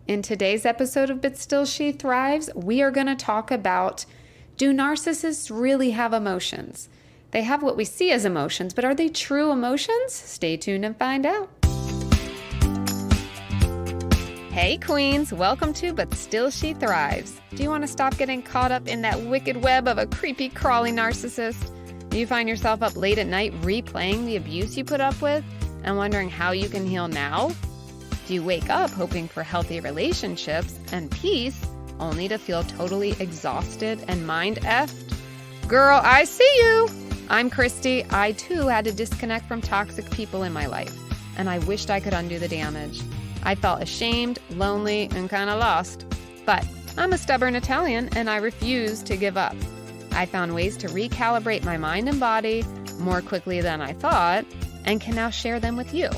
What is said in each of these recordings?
In today's episode of But Still She Thrives, we are going to talk about, do narcissists really have emotions? They have what we see as emotions, but are they true emotions? Stay tuned and find out. Hey queens, welcome to But Still She Thrives. Do you want to stop getting caught up in that wicked web of a creepy, crawly narcissist? Do you find yourself up late at night replaying the abuse you put up with and wondering how you can heal now? Do you wake up hoping for healthy relationships and peace, only to feel totally exhausted and mind-effed? Girl, I see you! I'm Christie. I too had to disconnect from toxic people in my life, and I wished I could undo the damage. I felt ashamed, lonely, and kind of lost. But I'm a stubborn Italian, and I refuse to give up. I found ways to recalibrate my mind and body more quickly than I thought, and can now share them with you.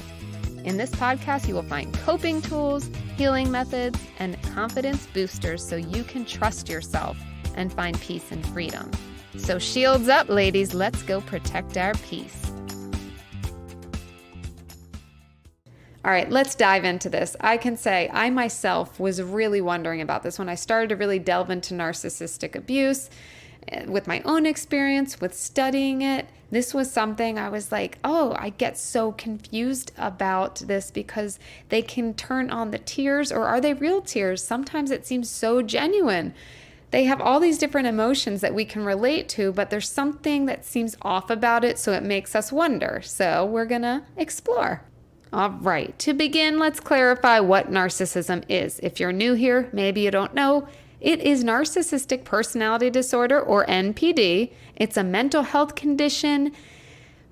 In this podcast, you will find coping tools, healing methods, and confidence boosters so you can trust yourself and find peace and freedom. So shields up, ladies. Let's go protect our peace. All right, let's dive into this. I can say I myself was really wondering about this when I started to really delve into narcissistic abuse. With my own experience, with studying it, this was something I was like, oh, I get so confused about this because they can turn on the tears, or are they real tears? Sometimes it seems so genuine. They have all these different emotions that we can relate to, but there's something that seems off about it, so it makes us wonder. So we're gonna explore. All right, to begin, let's clarify what narcissism is. If you're new here, maybe you don't know, it is narcissistic personality disorder, or NPD. It's a mental health condition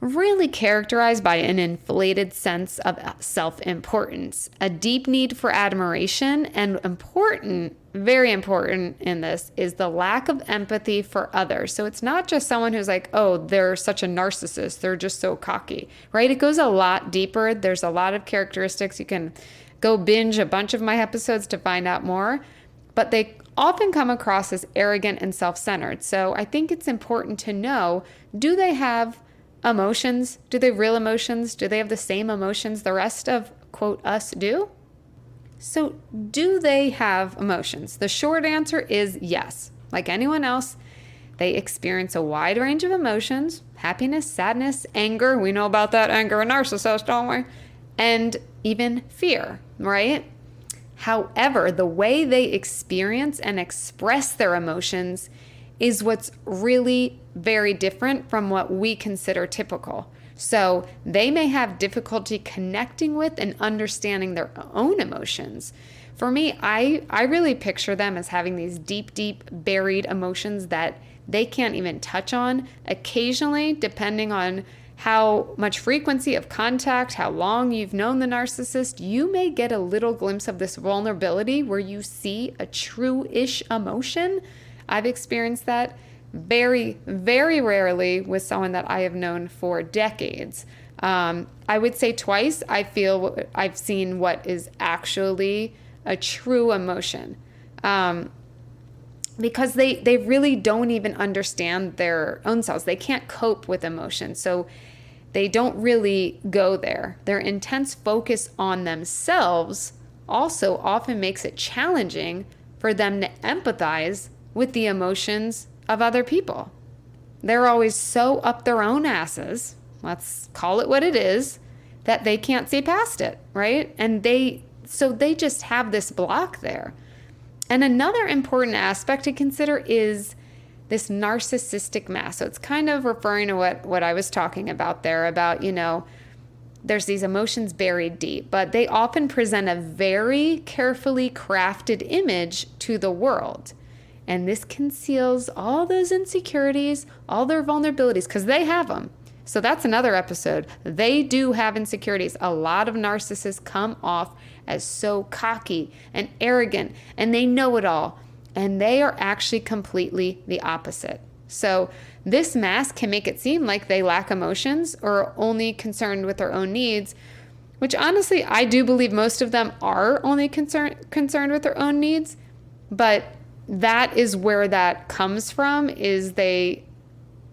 really characterized by an inflated sense of self-importance, a deep need for admiration, and important, very important in this, is the lack of empathy for others. So it's not just someone who's like, oh, they're such a narcissist, they're just so cocky, right? It goes a lot deeper. There's a lot of characteristics. You can go binge a bunch of my episodes to find out more, but they often come across as arrogant and self-centered. So I think it's important to know, do they have emotions? Do they have real emotions? Do they have the same emotions the rest of, quote, us do? So do they have emotions? The short answer is yes. Like anyone else, they experience a wide range of emotions: happiness, sadness, anger. We know about that anger and narcissist, don't we? And even fear, right? However, the way they experience and express their emotions is what's really very different from what we consider typical. So they may have difficulty connecting with and understanding their own emotions. For me, I really picture them as having these deep, deep buried emotions that they can't even touch on. Occasionally, depending on how much frequency of contact, how long you've known the narcissist, you may get a little glimpse of this vulnerability where you see a true-ish emotion. I've experienced that very, very rarely with someone that I have known for decades. I would say twice I've seen what is actually a true emotion. Because they really don't even understand their own selves. They can't cope with emotion. So they don't really go there. Their intense focus on themselves also often makes it challenging for them to empathize with the emotions of other people. They're always so up their own asses, let's call it what it is, that they can't see past it, right? And they just have this block there. And another important aspect to consider is this narcissistic mask. So it's kind of referring to what I was talking about there about, there's these emotions buried deep, but they often present a very carefully crafted image to the world. And this conceals all those insecurities, all their vulnerabilities, because they have them. So that's another episode. They do have insecurities. A lot of narcissists come off as so cocky and arrogant, and they know it all. And they are actually completely the opposite. So this mask can make it seem like they lack emotions or are only concerned with their own needs, which honestly, I do believe most of them are only concerned with their own needs. But that is where that comes from, is they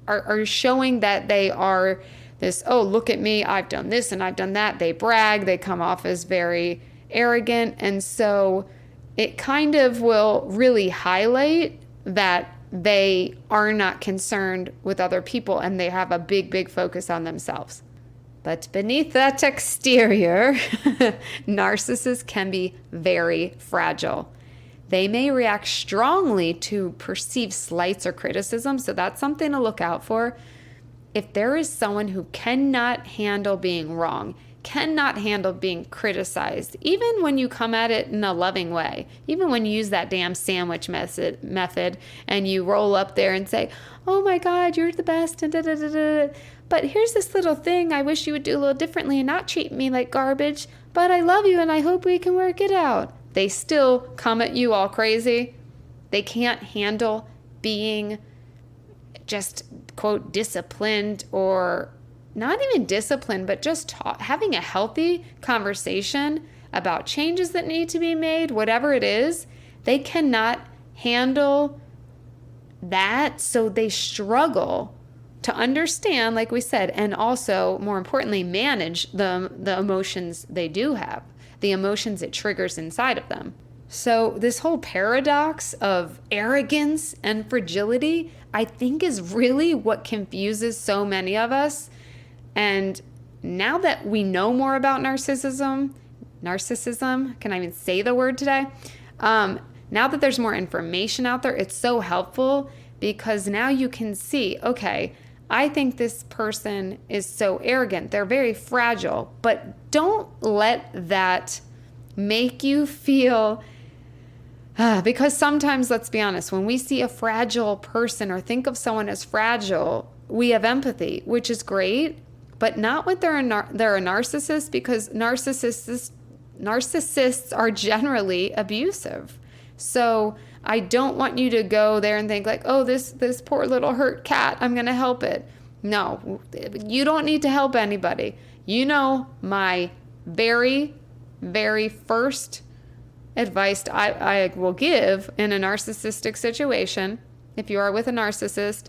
are showing that they are this, oh, look at me, I've done this and I've done that. They brag, they come off as very arrogant. And so it kind of will really highlight that they are not concerned with other people and they have a big, big focus on themselves. But beneath that exterior, narcissists can be very fragile. They may react strongly to perceived slights or criticism, so that's something to look out for. If there is someone who cannot handle being wrong, cannot handle being criticized, even when you come at it in a loving way, even when you use that damn sandwich method and you roll up there and say, oh my God, you're the best, and da da da da. But here's this little thing I wish you would do a little differently and not treat me like garbage, but I love you and I hope we can work it out. They still come at you all crazy. They can't handle being just, quote, disciplined, or not even disciplined, but just having a healthy conversation about changes that need to be made, whatever it is. They cannot handle that, so they struggle to understand, like we said, and also, more importantly, manage the emotions they do have, the emotions it triggers inside of them. So this whole paradox of arrogance and fragility, I think, is really what confuses so many of us. And now that we know more about narcissism, can I even say the word today? Now that there's more information out there, it's so helpful, because now you can see, okay, I think this person is so arrogant. They're very fragile, but don't let that make you feel, because sometimes, let's be honest, when we see a fragile person or think of someone as fragile, we have empathy, which is great, but not when they're a narcissist, because narcissists are generally abusive. So I don't want you to go there and think like, oh, this poor little hurt cat, I'm going to help it. No, you don't need to help anybody. You know, my very, very first advice I will give in a narcissistic situation, if you are with a narcissist,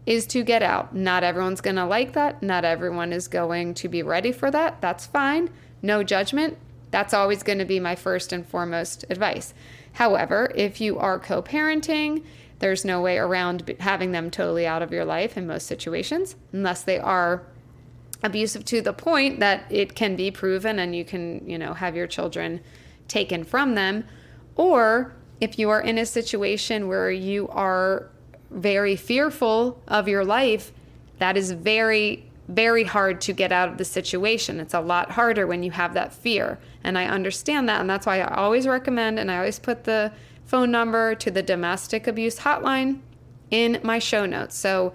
is to get out. Not everyone's going to like that. Not everyone is going to be ready for that. That's fine. No judgment. That's always going to be my first and foremost advice. However, if you are co-parenting, there's no way around having them totally out of your life in most situations, unless they are abusive to the point that it can be proven and you can, have your children taken from them. Or if you are in a situation where you are very fearful of your life, that is very, very hard to get out of the situation. It's a lot harder when you have that fear. And I understand that. And that's why I always recommend, and I always put the phone number to the domestic abuse hotline in my show notes. So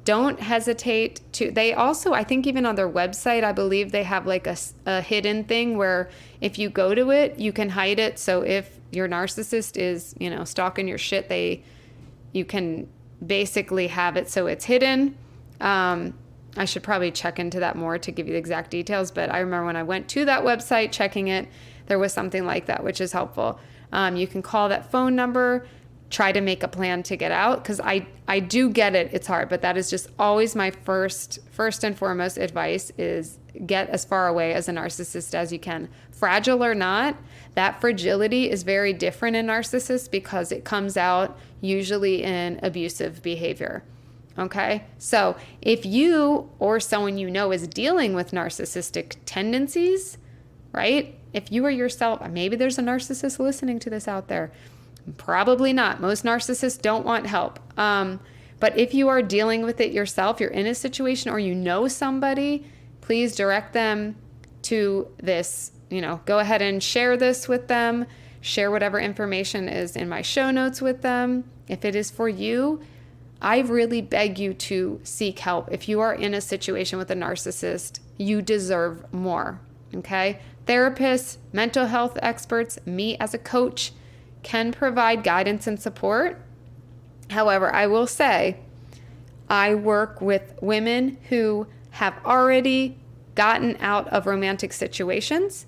don't hesitate to, they also, I think even on their website, I believe they have like a hidden thing where if you go to it, you can hide it. So if your narcissist is, stalking your shit, you can basically have it so it's hidden. I should probably check into that more to give you the exact details, but I remember when I went to that website checking it, there was something like that, which is helpful. You can call that phone number, try to make a plan to get out, because I do get it, it's hard, but that is just always my first and foremost advice, is get as far away as a narcissist as you can. Fragile or not, that fragility is very different in narcissists because it comes out usually in abusive behavior. Okay, so if you or someone you know is dealing with narcissistic tendencies, right? If you are yourself, maybe there's a narcissist listening to this out there. Probably not. Most narcissists don't want help. But if you are dealing with it yourself, you're in a situation or you know somebody, please direct them to this. Go ahead and share this with them. Share whatever information is in my show notes with them. If it is for you, I really beg you to seek help. If you are in a situation with a narcissist, you deserve more, okay? Therapists, mental health experts, me as a coach can provide guidance and support. However, I will say, I work with women who have already gotten out of romantic situations.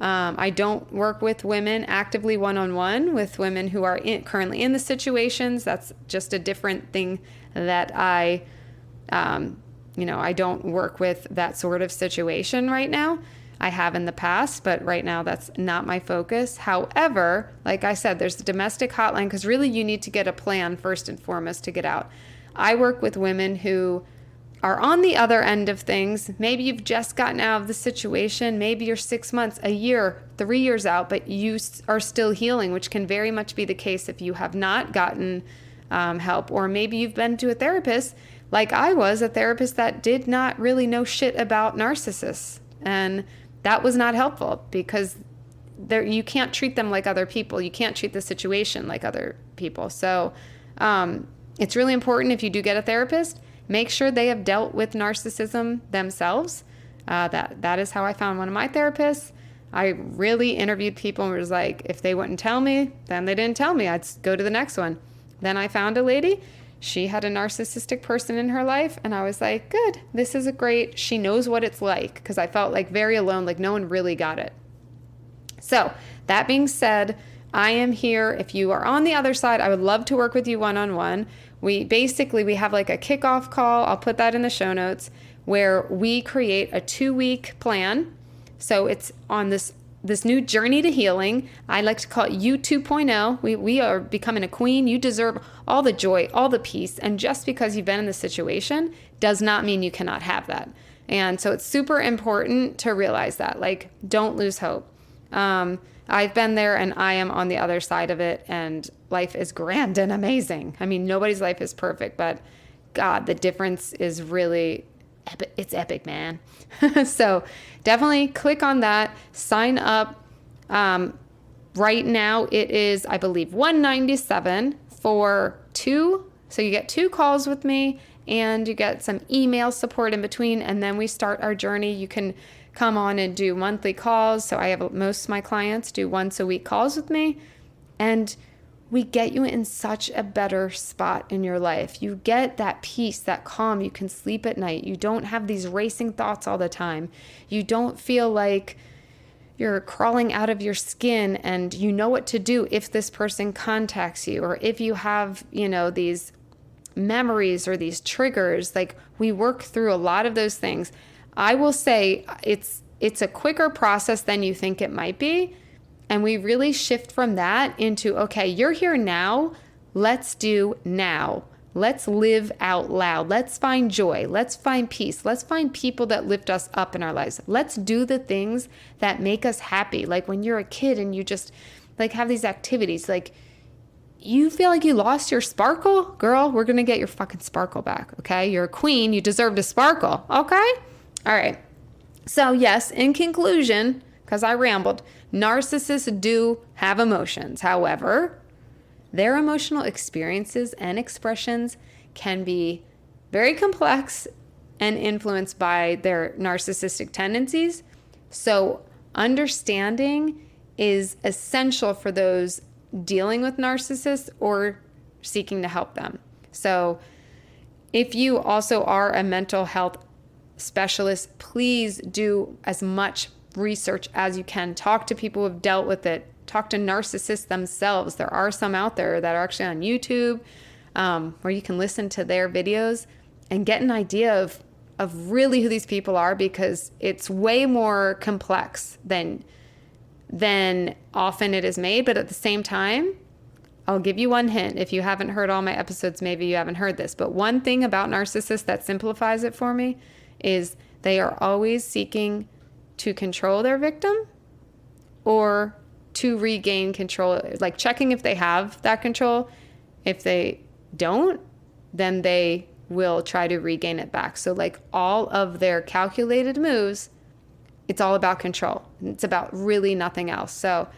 I don't work with women actively one-on-one with women who are currently in the situations. That's just a different thing that I don't work with that sort of situation right now. I have in the past, but right now that's not my focus. However, like I said, there's the domestic hotline because really you need to get a plan first and foremost to get out. I work with women who are on the other end of things. Maybe you've just gotten out of the situation. Maybe you're 6 months, a year, 3 years out, but you are still healing, which can very much be the case if you have not gotten help. Or maybe you've been to a therapist, like I was, a therapist that did not really know shit about narcissists. And that was not helpful because you can't treat them like other people. You can't treat the situation like other people. So it's really important if you do get a therapist, make sure they have dealt with narcissism themselves. That is how I found one of my therapists. I really interviewed people and was like, if they wouldn't tell me, then they didn't tell me. I'd go to the next one. Then I found a lady. She had a narcissistic person in her life. And I was like, good, this is she knows what it's like. Because I felt like very alone, like no one really got it. So that being said, I am here. If you are on the other side, I would love to work with you one-on-one. We have like a kickoff call. I'll put that in the show notes where we create a 2-week plan. So it's on this new journey to healing. I like to call it you 2.0. We are becoming a queen. You deserve all the joy, all the peace. And just because you've been in this situation does not mean you cannot have that. And so it's super important to realize that, like, don't lose hope. I've been there and I am on the other side of it, and life is grand and amazing. I mean, nobody's life is perfect, but God, the difference is really epic. It's epic, man. So definitely click on that, sign up. Right now it is, I believe, $197 for 2. So you get 2 calls with me and you get some email support in between. And then we start our journey. You can come on and do monthly calls. So I have most of my clients do once a week calls with me, and we get you in such a better spot in your life. You get that peace, that calm. You can sleep at night. You don't have these racing thoughts all the time. You don't feel like you're crawling out of your skin, and you know what to do if this person contacts you, or if you have, these memories or these triggers. Like, we work through a lot of those things. I will say it's a quicker process than you think it might be. And we really shift from that into, okay, you're here now. Let's do now. Let's live out loud. Let's find joy. Let's find peace. Let's find people that lift us up in our lives. Let's do the things that make us happy. Like when you're a kid and you just like have these activities, like you feel like you lost your sparkle, girl, we're going to get your fucking sparkle back. Okay. You're a queen. You deserve to sparkle. Okay. All right. So yes, in conclusion, because I rambled, narcissists do have emotions. However, their emotional experiences and expressions can be very complex and influenced by their narcissistic tendencies. So understanding is essential for those dealing with narcissists or seeking to help them. So if you also are a mental health specialist, please do as much research as you can. Talk to people who have dealt with it. Talk to narcissists themselves. There are some out there that are actually on YouTube where you can listen to their videos and get an idea of really who these people are, because it's way more complex than often it is made. But at the same time, I'll give you one hint. If you haven't heard all my episodes, maybe you haven't heard this. But one thing about narcissists that simplifies it for me is they are always seeking to control their victim or to regain control, like checking if they have that control. If they don't, then they will try to regain it back. So like all of their calculated moves, it's all about control. It's about really nothing else. So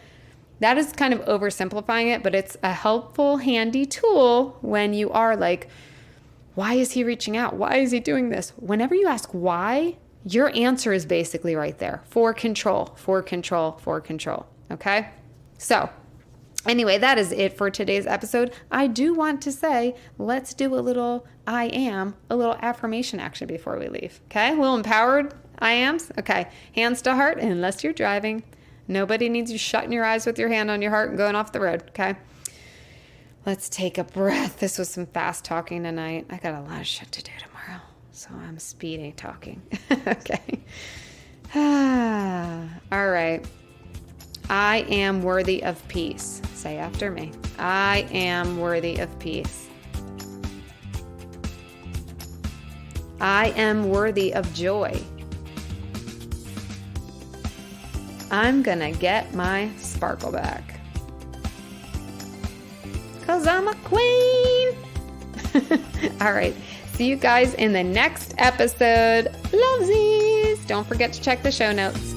that is kind of oversimplifying it, but it's a helpful, handy tool when you are like, why is he reaching out? Why is he doing this? Whenever you ask why, your answer is basically right there. For control, for control, for control. Okay? So anyway, that is it for today's episode. I do want to say, let's do a little affirmation action before we leave. Okay? A little empowered I ams. Okay. Hands to heart, unless you're driving. Nobody needs you shutting your eyes with your hand on your heart and going off the road. Okay? Let's take a breath. This was some fast talking tonight. I got a lot of shit to do tomorrow, so I'm speeding talking. Okay. All right. I am worthy of peace. Say after me. I am worthy of peace. I am worthy of joy. I'm gonna get my sparkle back. 'Cause I'm a queen. All right. See you guys in the next episode. Lovesies. Don't forget to check the show notes.